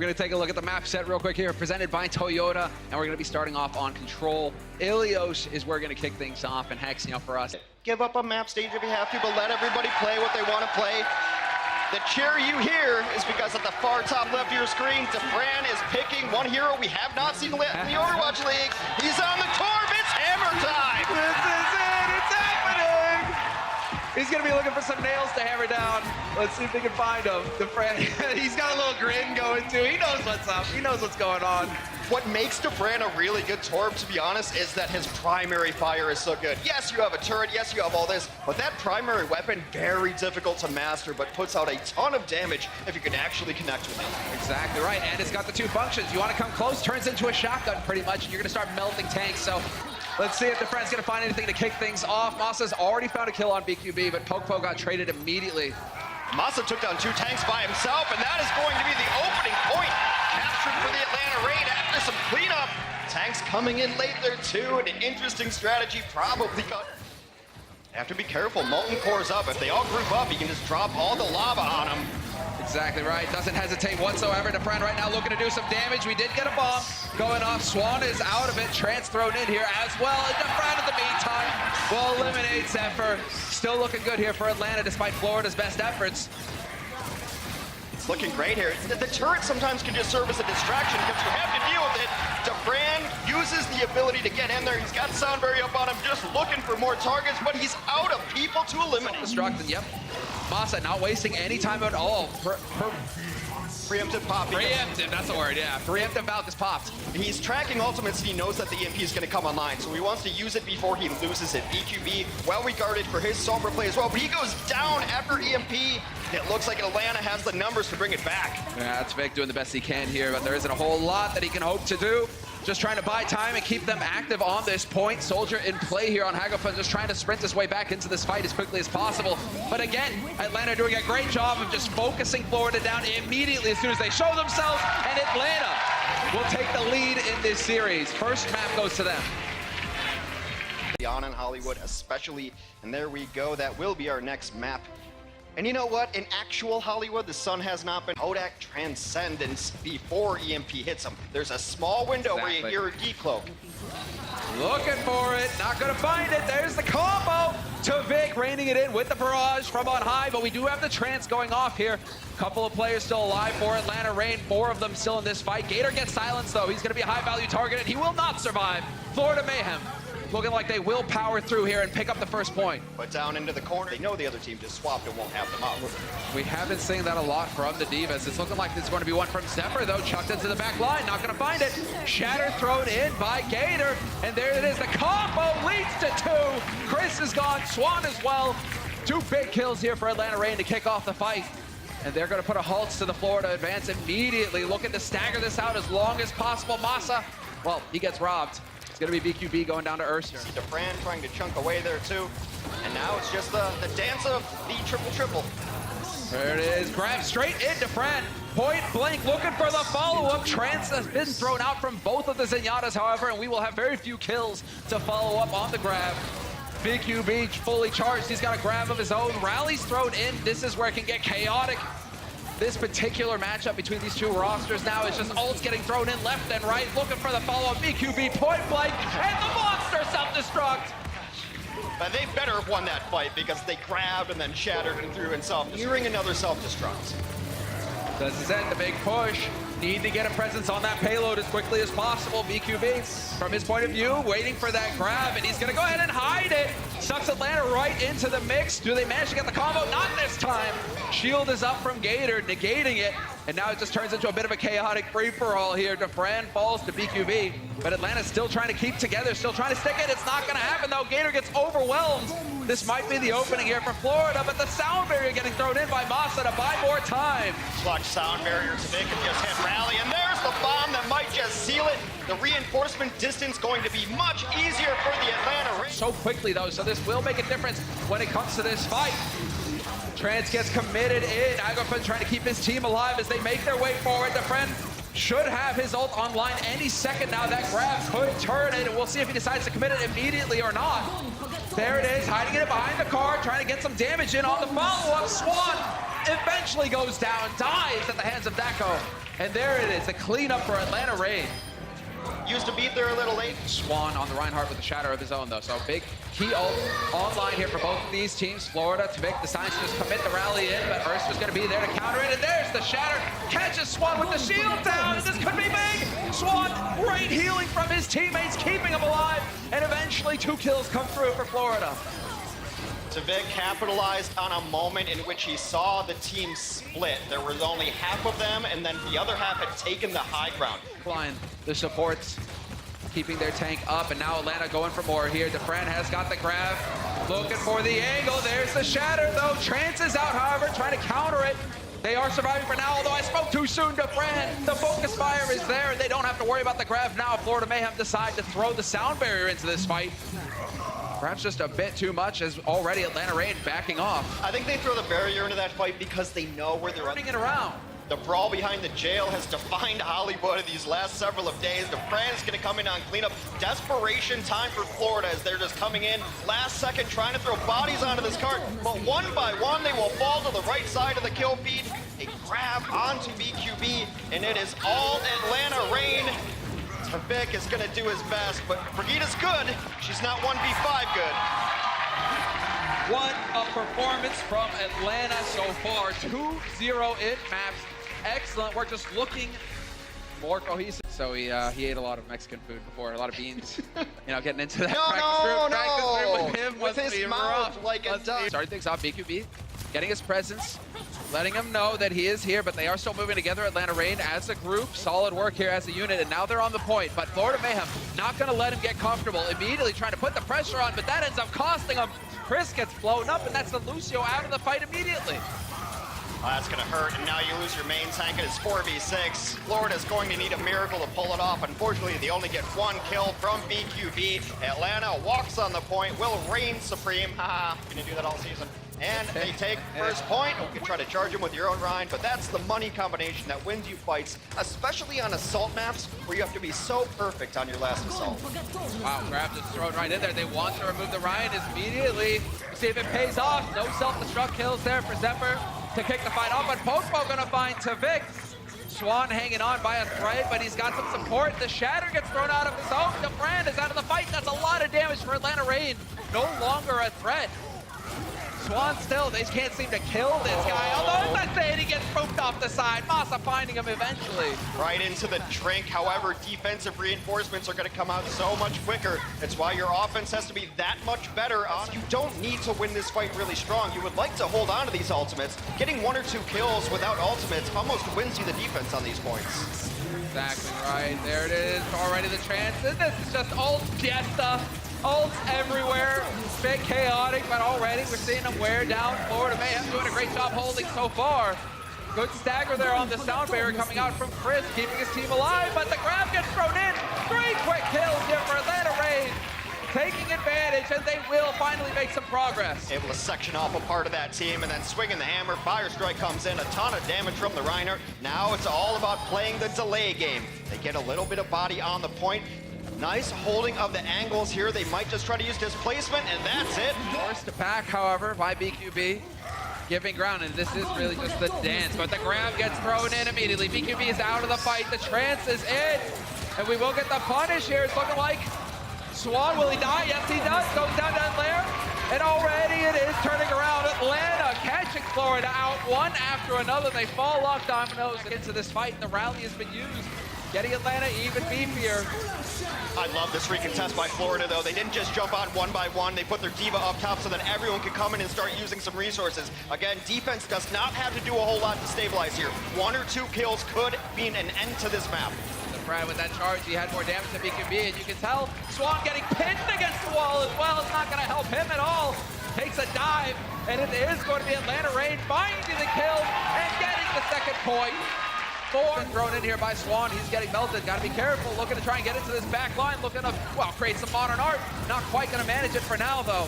We're going to take a look at the map set real quick here, presented by Toyota, and we're going to be starting off on control. Ilios is where we're going to kick things off, and Hex, for us. Give up a map stage if you have to, but let everybody play what they want to play. The cheer you hear is because at the far top left of your screen, Defran is picking one hero we have not seen in the Overwatch League. He's on the Torb, it's hammer time! This is it, it's happening! He's going to be looking for some nails to hammer down. Let's see if we can find him. Defran, he's got a little grin going too. He knows what's up, he knows what's going on. What makes Defran a really good Torb, to be honest, is that his primary fire is so good. Yes, you have a turret, yes, you have all this, but that primary weapon, very difficult to master, but puts out a ton of damage if you can actually connect with it. Exactly right, and it's got the two functions. You want to come close, turns into a shotgun pretty much, and you're going to start melting tanks, so let's see if Defran's going to find anything to kick things off. Masa's already found a kill on BQB, but Pokepo got traded immediately. Masa took down 2 tanks by himself, and that is going to be the opening point. Captured for the Atlanta raid after some cleanup. Tanks coming in late there too, and an interesting strategy probably got. Have to be careful, Molten Core's up. If they all group up, you can just drop all the lava on them. Exactly right, doesn't hesitate whatsoever. Defran right now looking to do some damage. We did get a bomb going off. Swan is out of it, Trance thrown in here as well. And Defran in the meantime will eliminate Zephyr. Still looking good here for Atlanta despite Florida's best efforts. It's looking great here. The turret sometimes can just serve as a distraction because you have to deal with it. Defran uses the ability to get in there. He's got Soundberry up on him, just looking for more targets, but he's out of people to eliminate. Destructed, yep. Masa not wasting any time at all. Preemptive pop. Preemptive, that's the word, yeah. Preemptive Valk is popped. He's tracking ultimates and he knows that the EMP is going to come online, so he wants to use it before he loses it. BQB, well regarded for his Sombra play as well, but he goes down after EMP. It looks like Atlanta has the numbers to bring it back. Yeah, that's Vic doing the best he can here, but there isn't a whole lot that he can hope to do. Just trying to buy time and keep them active on this point. Soldier in play here on Hagafun, just trying to sprint his way back into this fight as quickly as possible. But again, Atlanta doing a great job of just focusing Florida down immediately as soon as they show themselves, and Atlanta will take the lead in this series. First map goes to them. On in Hollywood especially, and there we go. That will be our next map. And you know what? In actual Hollywood, the sun has not been Kodak Transcendence before EMP hits him. There's a small window where you hear a decloak. Looking for it, not gonna find it. There's the combo to Vic, reining it in with the barrage from on high, but we do have the trance going off here. Couple of players still alive for Atlanta Reign, 4 of them still in this fight. Gator gets silenced though. He's gonna be a high value target and he will not survive. Florida Mayhem looking like they will power through here and pick up the first point. But down into the corner, they know the other team just swapped and won't have them out. We have been seeing that a lot from the Divas. It's looking like there's going to be one from Zephyr, though, chucked into the back line. Not going to find it. Shatter thrown in by Gator. And there it is. The combo leads to 2. Chris is gone. Swan as well. 2 big kills here for Atlanta Reign to kick off the fight. And they're going to put a halt to the Florida advance immediately, looking to stagger this out as long as possible. Masa, well, he gets robbed. It's going to be BQB going down to Urster. See Defran trying to chunk away there too. And now it's just the dance of the triple-triple. There it is. Grab straight in Defran. Point blank looking for the follow-up. Trance has been thrown out from both of the Zenyatas, however, and we will have very few kills to follow up on the grab. BQB fully charged. He's got a grab of his own. Rally's thrown in. This is where it can get chaotic. This particular matchup between these 2 rosters now is just ults getting thrown in left and right, looking for the follow-up. BQB point blank, and the monster self-destruct. But they better have won that fight because they grabbed and then shattered and threw in self-destruct. Hearing another self-destruct. This is it, the big push. Need to get a presence on that payload as quickly as possible. BQB, from his point of view, waiting for that grab, and he's gonna go ahead and hide it. Sucks Atlanta right into the mix. Do they manage to get the combo? Not this time. Shield is up from Gator, negating it, and now it just turns into a bit of a chaotic free-for-all here. Defran falls to BQB, but Atlanta's still trying to keep together, still trying to stick it. It's not gonna happen though. Gator gets overwhelmed. This might be the opening here for Florida, but the sound barrier getting thrown in by Masa to buy more time. Clutch sound barrier to Vic and just hit Rally, and there's the bomb that might just seal it. The reinforcement distance going to be much easier for the Atlanta Reign. So quickly though, so this will make a difference when it comes to this fight. Trance gets committed in. Agafun trying to keep his team alive as they make their way forward. Defran should have his ult online any second now. That grab could turn it, and we'll see if he decides to commit it immediately or not. There it is, hiding it behind the car, trying to get some damage in on the follow-up. Swan eventually goes down, dies at the hands of Dako. And there it is, a cleanup for Atlanta Reign. Used to beat there a little late. Swan on the Reinhardt with a shatter of his own, though. So big key ult online here for both of these teams. Florida to make the signs to just commit the rally in, but Ursa's going to be there to counter it. And there's the shatter. Catches Swan with the shield down, and this could be big. Swan, great healing from his teammates, keeping him alive. And eventually 2 kills come through for Florida. Tavik capitalized on a moment in which he saw the team split. There was only half of them, and then the other half had taken the high ground. Line, the supports keeping their tank up, and now Atlanta going for more here. DeFran has got the grab, looking for the angle. There's the shatter, though. Trance is out, however, trying to counter it. They are surviving for now, although I spoke too soon. DeFran, the focus fire is there. They don't have to worry about the grab now. Florida Mayhem decide to throw the sound barrier into this fight. Perhaps just a bit too much, as already Atlanta Reign backing off. I think they throw the barrier into that fight because they know where they're Turning it around. The brawl behind the jail has defined Hollywood these last several of days. DeFran's going to come in on cleanup. Desperation time for Florida as they're just coming in last second trying to throw bodies onto this cart. But one by one, they will fall to the right side of the kill feed. A grab onto BQB, and it is all Atlanta Reign. Tavik is going to do his best, but Brigida's good. She's not 1v5 good. What a performance from Atlanta so far. 2-0 in maps. Excellent. We're just looking more cohesive. So he ate a lot of Mexican food before, a lot of beans. Getting into that practice room with him with his mouth rough. Like a duck. Starting things off, BQB getting his presence, letting him know that he is here, but they are still moving together. Atlanta Reign as a group, solid work here as a unit, and now they're on the point. But Florida Mayhem not going to let him get comfortable. Immediately trying to put the pressure on, but that ends up costing him. Chris gets blown up, and that's the Lucio out of the fight immediately. That's going to hurt, and now you lose your main tank. It is 4v6. Florida's going to need a miracle to pull it off. Unfortunately, they only get 1 kill from BQB. Atlanta walks on the point, will reign supreme. Gonna do that all season. And they take first point. You can try to charge him with your own Rhine, but that's the money combination that wins you fights, especially on assault maps where you have to be so perfect on your last assault. Wow, grab just thrown right in there. They want to remove the Ryan immediately. See if it pays off. No self-destruct kills there for Zephyr to kick the fight off, but Popo gonna find Tavik. Swan hanging on by a thread, but he's got some support. The shatter gets thrown out of his own. DeFran is out of the fight. That's a lot of damage for Atlanta Reign. No longer a threat. Swan still, they can't seem to kill this guy. Although I'm not saying he gets roped off the side. Masa finding him eventually. Right into the drink. However, defensive reinforcements are going to come out so much quicker. That's why your offense has to be that much better. You don't need to win this fight really strong. You would like to hold on to these ultimates. Getting 1 or 2 kills without ultimates almost wins you the defense on these points. Exactly right. There it is. Already the trance. And this is just ult fiesta. Ults everywhere. Bit chaotic, but already we're seeing them wear down. Florida Mayhem doing a great job holding so far. Good stagger there on the sound barrier coming out from Chris, keeping his team alive, but the grab gets thrown in. 3 quick kills here for Atlanta Reign, taking advantage, and they will finally make some progress. Able to section off a part of that team, and then swinging the hammer. Fire Strike comes in, a ton of damage from the Reinhardt. Now it's all about playing the delay game. They get a little bit of body on the point. Nice holding of the angles here. They might just try to use displacement, and that's it. Forced to pack, however, by BQB. Giving ground, and this is really just the dance, but the grab gets thrown in immediately. BQB is out of the fight. The trance is in, and we will get the punish here. It's looking like Swan, will he die? Yes, he does. Goes down to Lair, and already it is turning around. Atlanta catching Florida out one after another. They fall off dominoes into this fight, and the rally has been used, getting Atlanta even beefier. I love this recontest by Florida, though. They didn't just jump on 1 by 1. They put their diva up top so that everyone could come in and start using some resources. Again, defense does not have to do a whole lot to stabilize here. 1 or 2 kills could mean an end to this map. Brad with that charge, he had more damage than BQB, and you can tell Swan getting pinned against the wall as well. It's not going to help him at all. Takes a dive, and it is going to be Atlanta Reign finding the kill and getting the second point. 4 thrown in here by Swan. He's getting melted. Got to be careful. Looking to try and get into this back line. Looking to, well, create some modern art. Not quite going to manage it for now, though.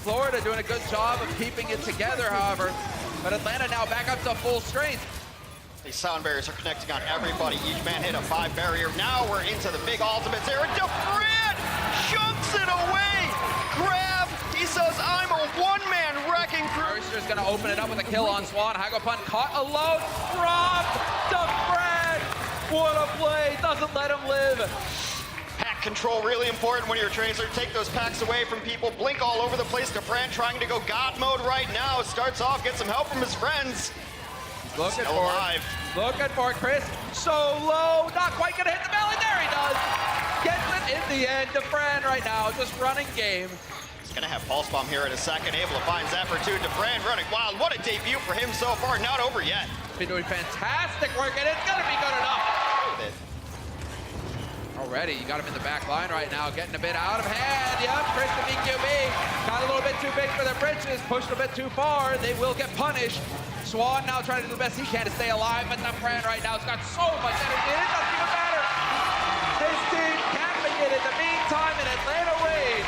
Florida doing a good job of keeping it together, however. But Atlanta now back up to full strength. These sound barriers are connecting on everybody. Each man hit a 5 barrier. Now we're into the big ultimates here. And DeFran chunks it away. Grab. He says, I'm a one-man wrecking crew. Mercer's going to open it up with a kill on Swan. Hagopan caught alone. Robbed. DeFran What a play, doesn't let him live. Pack control really important when you're a Tracer. Take those packs away from people. Blink all over the place. DeFran trying to go God mode right now. Starts off, gets some help from his friends. Looking Still for alive. it. Looking for it, Chris. So low, not quite gonna hit the belly. There he does. Gets it in the end. DeFran right now, just running game. He's gonna have Pulse Bomb here in a second. Able to find Zephyr too. DeFran running wild. What a debut for him so far. Not over yet. Been doing fantastic work, and it's gonna be good enough. Already, you got him in the back line right now, getting a bit out of hand. Yep, Chris the BQB got a little bit too big for their britches, pushed a bit too far. They will get punished. Swan now trying to do the best he can to stay alive, but DeFran right now has got so much energy, it doesn't even matter. His team capping it in the meantime, and Atlanta Reign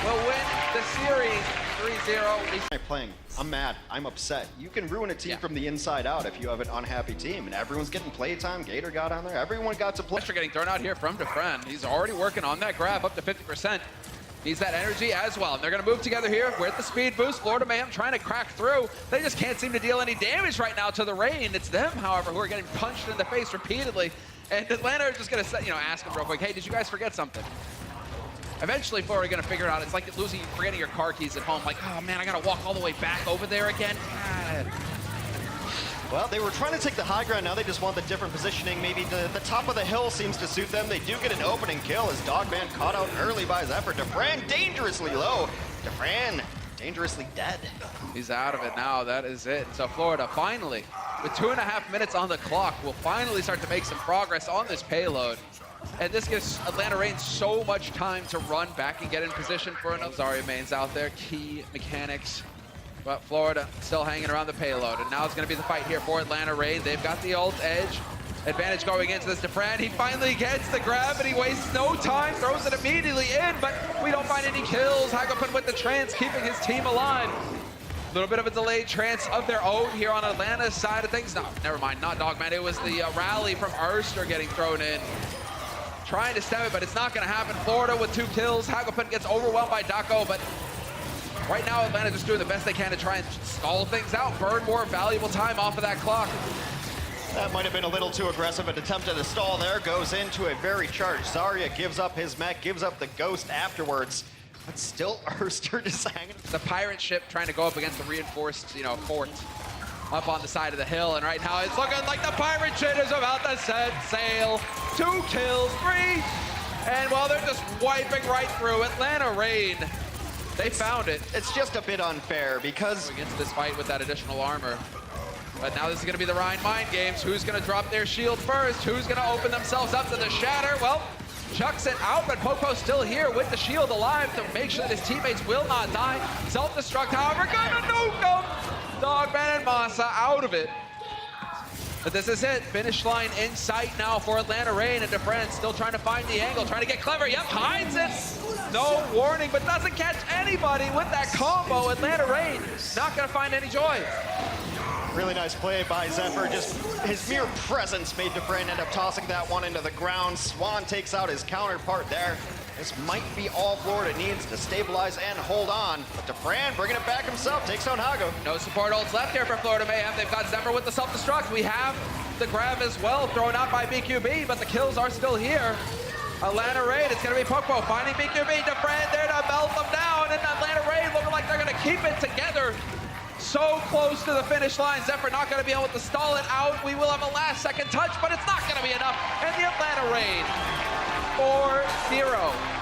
will win the series 3-0. Playing, I'm mad, I'm upset. You can ruin a team from the inside out if you have an unhappy team, and everyone's getting playtime. Gator got on there, everyone got to play. Pressure getting thrown out here from DeFran. He's already working on that grab up to 50%. Needs that energy as well. And they're going to move together here with the speed boost. Florida Mayhem trying to crack through. They just can't seem to deal any damage right now to the Reign. It's them, however, who are getting punched in the face repeatedly. And Atlanta are just going to, ask them real quick, hey, did you guys forget something? Eventually, Florida are going to figure it out. It's like forgetting your car keys at home. Like, oh man, I got to walk all the way back over there again. God. Well, they were trying to take the high ground. Now they just want the different positioning. Maybe the top of the hill seems to suit them. They do get an opening kill as Dogman caught out early by Zephyr. DeFran dangerously low. DeFran dangerously dead. He's out of it now. That is it. So Florida finally, with 2.5 minutes on the clock, will finally start to make some progress on this payload. And this gives Atlanta Reign so much time to run back and get in position for another. Zarya mains out there, key mechanics. But Florida still hanging around the payload. And now it's going to be the fight here for Atlanta Reign. They've got the ult edge. Advantage going into this. DeFran, he finally gets the grab, and he wastes no time, throws it immediately in, but we don't find any kills. Hagopun with the trance, keeping his team alive. A little bit of a delayed trance of their own here on Atlanta's side of things. No, never mind, not Dogman. It was the rally from Erster getting thrown in. Trying to stem it, but it's not going to happen. Florida with 2 kills. Hagopun gets overwhelmed by Dako, but right now Atlanta just doing the best they can to try and stall things out, burn more valuable time off of that clock. That might have been a little too aggressive an attempt at a stall there. Goes into a very charged Zarya, gives up his mech, gives up the ghost afterwards. But still Erster just hanging. The pirate ship trying to go up against the reinforced, fort up on the side of the hill, and right now it's looking like the pirate ship is about to set sail. 2 kills, 3, and well, they're just wiping right through Atlanta Reign. They found it. It's just a bit unfair because against this fight with that additional armor. But now this is going to be the Rhine mind games. Who's going to drop their shield first? Who's going to open themselves up to the shatter? Well, chucks it out, but Popo's still here with the shield alive to make sure that his teammates will not die. Self-destruct, however, gonna nuke them. Dogman and Masa out of it. But this is it. Finish line in sight now for Atlanta Reign, and DeFran still trying to find the angle, trying to get clever. Yep, hides it. No warning, but doesn't catch anybody with that combo. Atlanta Reign not gonna find any joy. Really nice play by Zephyr. Just his mere presence made DeFran end up tossing that one into the ground. Swan takes out his counterpart there. This might be all Florida needs to stabilize and hold on. But DeFran bringing it back himself, takes on Hago. No support ults left here for Florida Mayhem. They've got Zephyr with the self-destruct. We have the grab as well, thrown out by BQB, but the kills are still here. Atlanta Reign, it's going to be Popo finding BQB. DeFran there to melt them down, and Atlanta Reign looking like they're going to keep it together. So close to the finish line. Zephyr not going to be able to stall it out. We will have a last-second touch, but it's not going to be enough. And the Atlanta Reign 4-0